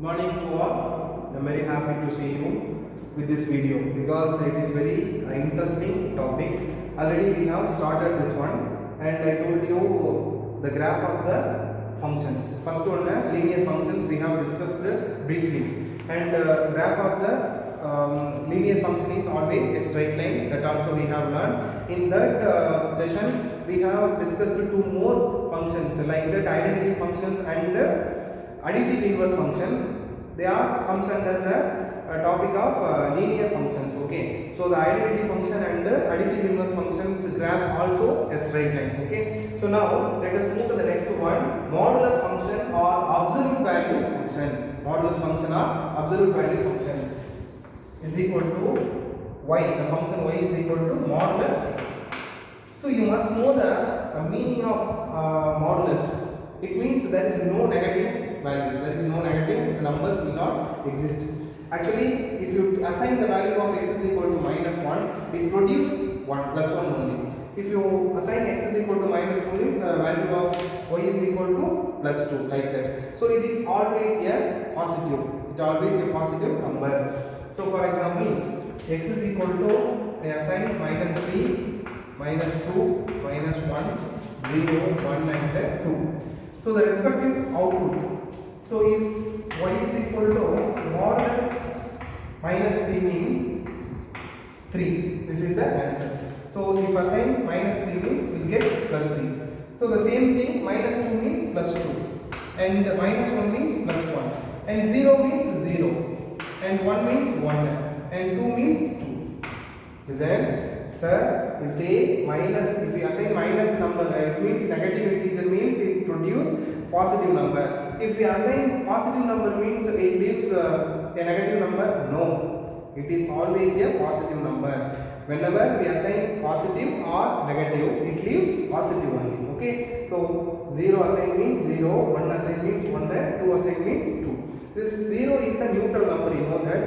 Morning to all. I'm very happy to see you with this video because it is very interesting topic. Already we have started this one and I told you the graph of the functions. First one linear functions we have discussed briefly, and graph of the linear function is always a straight line. That also we have learned. In that session we have discussed two more functions like the identity functions and additive inverse function. They are comes under the topic of linear functions. Okay, so the identity function and the additive inverse functions graph also a straight line. Okay, so now let us move to the next one, modulus function or absolute value function. Modulus function or absolute value function is equal to y. The function y is equal to modulus x. So you must know the meaning of modulus. It means there is no negative values, there is no negative numbers will not exist. Actually, if you assign the value of x is equal to -1, it produces 1 plus 1 only. If you assign x is equal to -2 means the value of y is equal to plus 2, like that. So it is always a positive. It always a positive number. So for example, x is equal to I assign -3, -2, -1, 0, 1 and 2. So the respective output. So if y is equal to modulus -3 means 3. This is the answer. So if assign -3 means we will get +3. So the same thing, -2 means +2 and -1 means +1 and 0 means 0 and 1 means 1 and 2 means 2. Is that? Sir, you say minus, if you assign minus number, it means negative integer means it produce positive number. If we assign positive number means it leaves a negative number. No, it is always a positive number. Whenever we assign positive or negative, it leaves positive only. Okay, so 0 assign means 0, 1 assign means 1, 2 assign means 2. This 0 is a neutral number, you know that.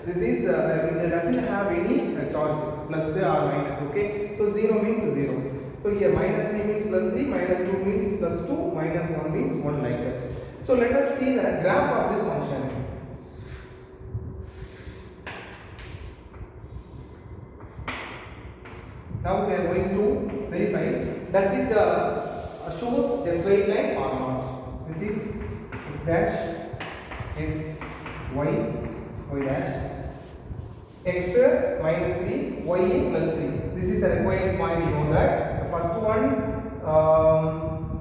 This is it doesn't have any charge, plus or minus. Okay, so 0 means 0. So here -3 means +3, -2 means +2, -1 means 1, like that. So let us see the graph of this function. Now we are going to verify, does it shows a straight line or not. This is x dash, x, y, y dash, x -3, y +3. This is a required point. You know that the first one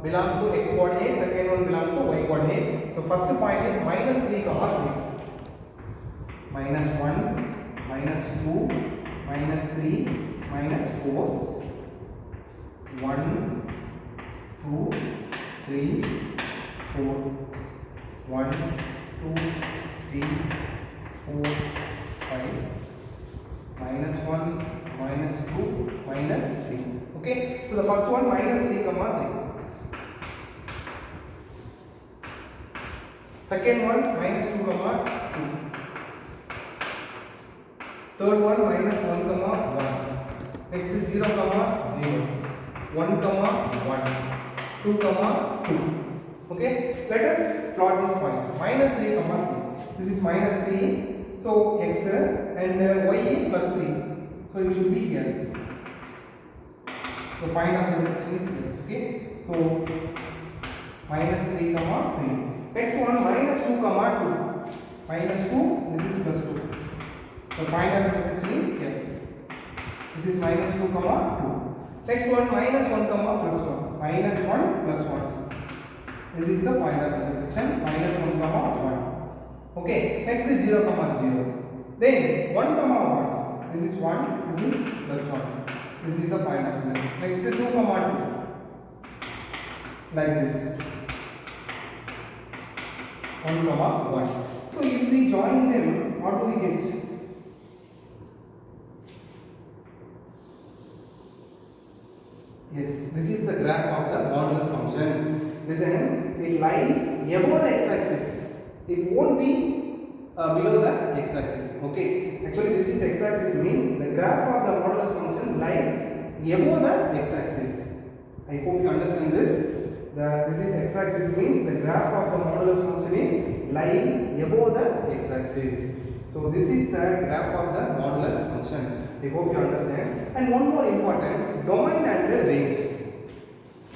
belong to x coordinate, second one belong to y coordinate. So first point is -3, -3, -1, -2, -3, -4, 1, 2, 3, 4, 1, 2, 3, 4, 5, -1, -2, -3. Okay, so the first one -3, 3. Second one -2, 2. Third one -1, 1. Next is 0, 0. 1, 1. 2, 2. Okay, let us plot these points. -3, 3. This is -3. So x and y +3. So it should be here. The point of intersection is here. Okay, so -3, 3. Next one -2, 2. -2. This is +2. The point of intersection is here. This is -2, 2. Next one -1, +1. -1, +1. This is the point of intersection. -1, 1. Okay, next is 0, 0. Then 1, 1. This is 1. This is +1. This is the point of intersection. Next is 2, 2. Like this. 1, 1. So if we join them, what do we get? Yes, this is the graph of the modulus function. Listen, it lies above the x-axis. It won't be below the x-axis. Okay, actually this is x-axis means the graph of the modulus function lies above the x-axis. I hope you understand this. this is x-axis means the graph of the modulus function is lying above the x-axis. So this is the graph of the modulus function. I hope you understand. And one more important, domain and the range.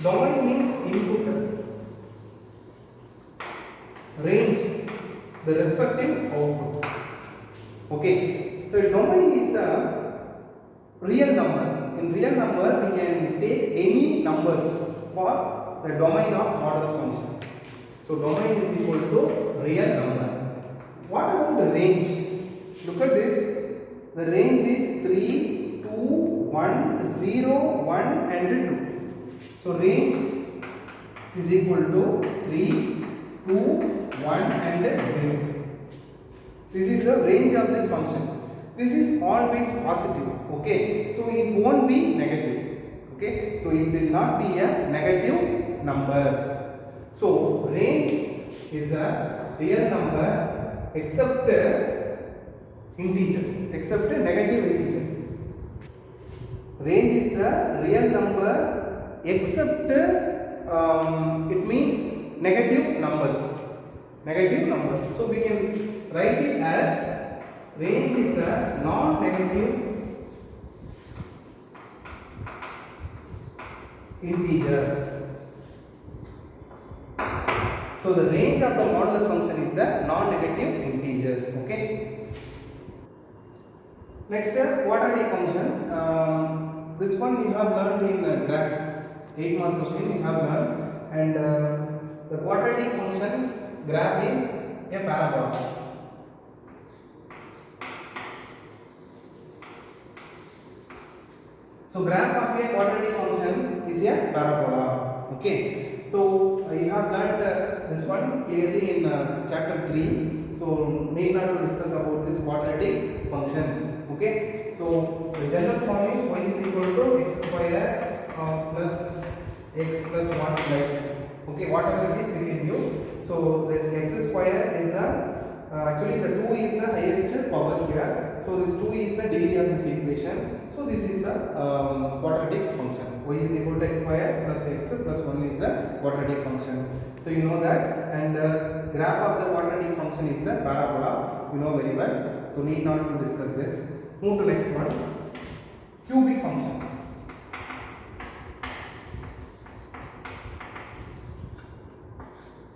Domain means input, range the respective output. Okay, the domain is the real number. In real number, we can take any numbers for the domain of modulus function. So domain is equal to real number. What about the range? Look at this. The range is 3, 2, 1, 0, 1 and 2. So range is equal to 3, 2, 1 and 0. This is the range of this function. This is always positive. Okay, so it won't be negative. Okay, so it will not be a negative number. So range is a real number except integer, except negative integer. Range is the real number except it means negative numbers. Negative numbers. So we can write it as range is the non-negative integer. So the range of the modulus function is the non-negative integers. Okay. Next, quadratic function. This one you have learned in graph. 8 mark question you have learned, and the quadratic function graph is a parabola. So graph of a quadratic function is a parabola. Okay. So you have learned this one clearly in chapter 3. So need not to discuss about this quadratic function. Okay. So the general form is y is equal to x square plus x plus 1 like this. Okay. Whatever it is we can use. So this x square is the actually the 2 is the highest power here. So this 2 is the degree of this equation. So this is the quadratic function. Y is equal to x square plus x plus 1 is the quadratic function. So you know that, and graph of the quadratic function is the parabola. You know very well. So need not to discuss this. Move to next one. Cubic function.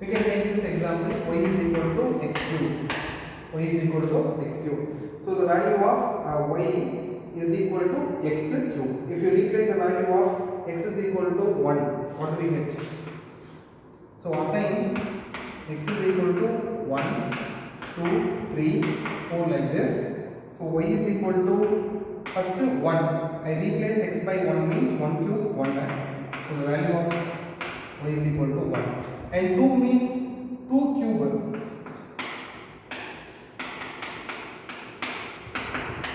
We can take this example. Y is equal to x cube. Y is equal to x cube. So the value of y is equal to x cube. If you replace the value of x is equal to 1, what do we get? So assign x is equal to 1, 2, 3, 4 like this. So y is equal to first 1. I replace x by 1 means 1 cube 1. So the value of y is equal to 1. And 2 means 2 cube.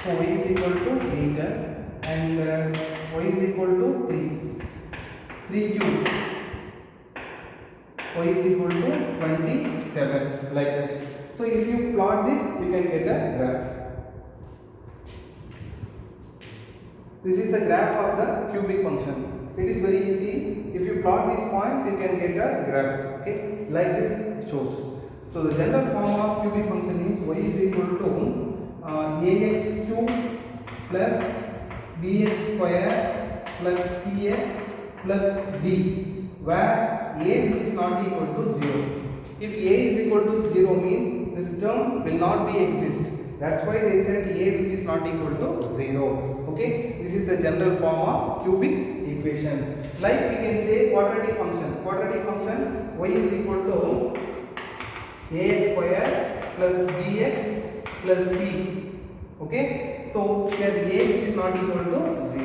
So y is equal to 8 and y is equal to 3 cube. Y is equal to 27 like that. So if you plot this, you can get a graph. This is a graph of the cubic function. It is very easy. If you plot these points, you can get a graph. Okay, like this it shows. So the general form of cubic function is y is equal to ax cube plus bx square plus cx plus d, where a which is not equal to 0. If a is equal to 0 means this term will not be exist. That's why they said a which is not equal to 0. Okay, this is the general form of cubic equation. Like we can say quadratic function. Quadratic function y is equal to ax square plus bx plus c. Okay, so here a which is not equal to 0,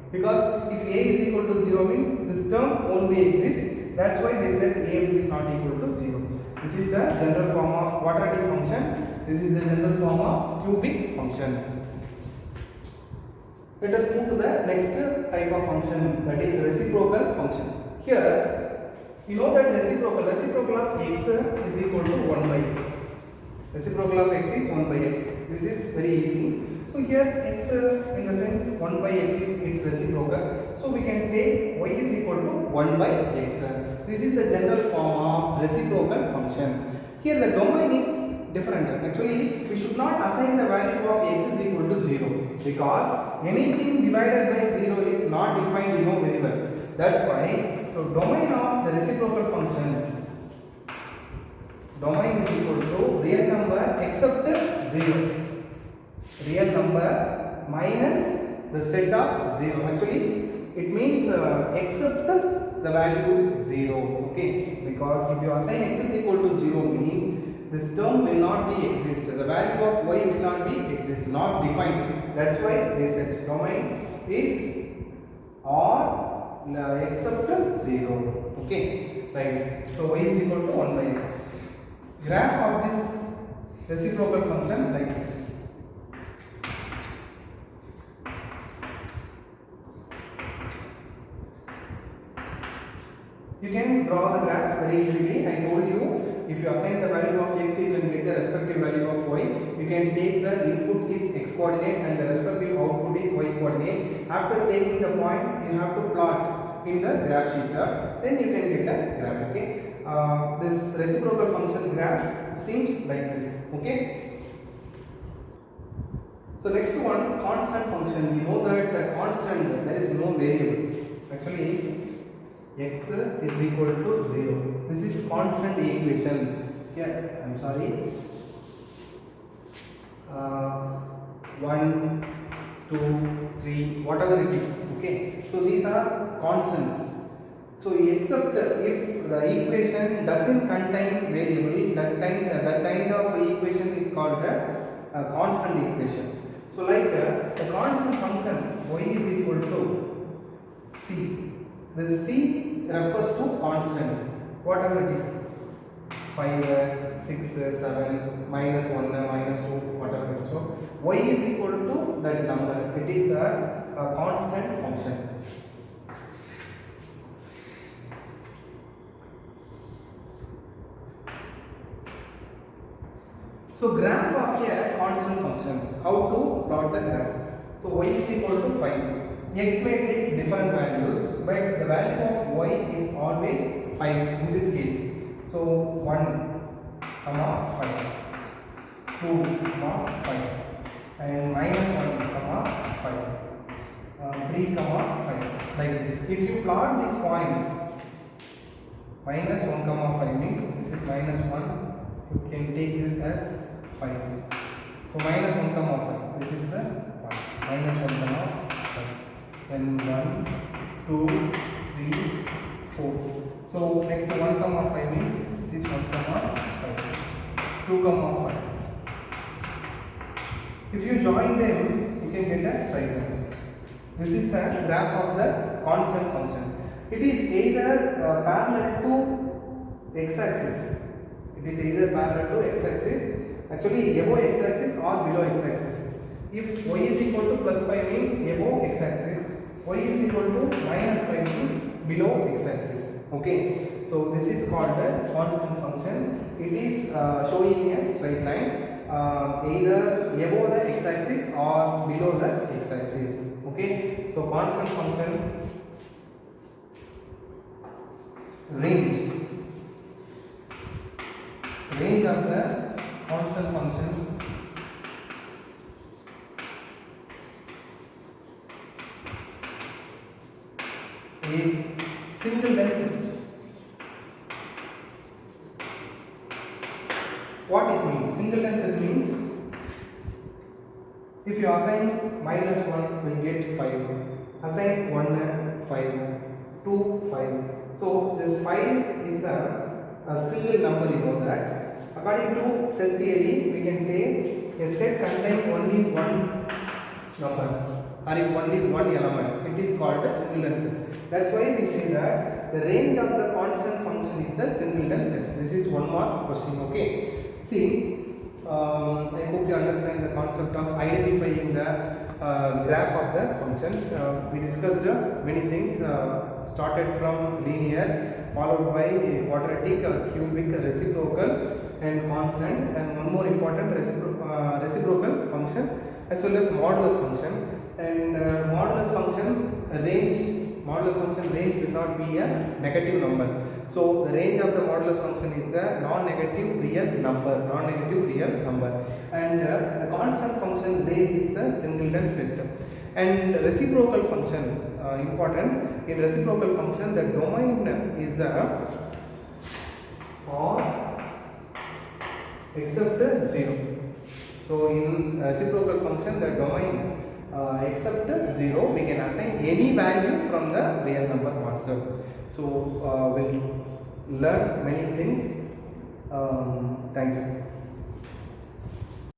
because if a is equal to 0 means this term won't be exist. That's why they said a which is not equal to 0. This is the general form of quadratic function. This is the general form of cubic function. Let us move to the next type of function, that is reciprocal function. Here you know that reciprocal of x is equal to 1 by x. Reciprocal of x is 1 by x. This is very easy. So here x in the sense 1 by x is its reciprocal. So we can take y is equal to 1 by x. This is the general form of reciprocal function. Here the domain is different. Actually, we should not assign the value of x is equal to 0 because anything divided by 0 is not defined, you know very well. That's why, so domain of the reciprocal function, domain is equal to real number except 0, real number minus the set of 0. Actually, it means except the value 0, okay, because if you assign x is equal to 0 means this term will not be exist, the value of y will not be exist, not defined. That's why they said domain is or except 0, okay, right. So y is equal to 1 by x. Graph of this reciprocal function like this. You can draw the graph very easily. I told you, if you assign the value of x, you can get the respective value of y. You can take the input is x coordinate and the respective output is y coordinate. After taking the point, you have to plot in the graph sheet. Then you can get a graph. Okay. This reciprocal function graph seems like this. Okay. So next one, constant function. We know that constant, there is no variable. Actually, x is equal to 0. This is constant equation. Yeah, I'm sorry. 1, 2, 3, whatever it is. Okay. So these are constants. So except if the equation doesn't contain variable, that kind of equation is called a constant equation. So like the constant function y is equal to c. The c refers to constant, whatever it is, 5, 6, 7, minus 1, minus 2, whatever it is. So y is equal to that number. It is a constant function. So graph of a constant function. How to plot the graph? So y is equal to 5. X may take different values, but the value of y is always 5 in this case. So 1, 5, 2, 5, and minus 1, 5, 3, 5, like this. If you plot these points, minus 1, 5 means this is minus 1. You can take this as 5. So minus 1, 5. This is the point. Minus 1, 5. Then 1, 2, 3, 4. So next 1, 5 means this is 1, 5. 2, 5. If you join them, you can get a straight line. This is the graph of the constant function. It is either parallel to x-axis. It is either parallel to x-axis. Actually, above x-axis or below x-axis. If y is equal to plus 5 means above x-axis, y is equal to minus 5 means below x-axis. Okay. So this is called a constant function. It is showing a straight line either above the x-axis or below the x-axis. Okay. So constant function range of the constant function is singleton set. What it means? Singleton set means if you assign minus 1, we'll get 5. Assign 1, 5, 2, 5. So this 5 is the single number, you know that. According to set theory, we can say a set contains only one number or only one element. It is called a singleton set. That's why we say that the range of the constant function is the singleton set. This is one more question. Okay. See, I hope you understand the concept of identifying the graph of the functions. We discussed many things. Started from linear, followed by quadratic, cubic, reciprocal, and constant, and one more important reciprocal function as well as modulus function. And modulus function range modulus function range will not be a negative number. So the range of the modulus function is the non-negative real number, and the constant function range is the singleton set. And reciprocal function, important, in reciprocal function the domain is the or except 0. So in reciprocal function the domain except 0, we can assign any value from the real number concept. So we'll learn many things. Thank you.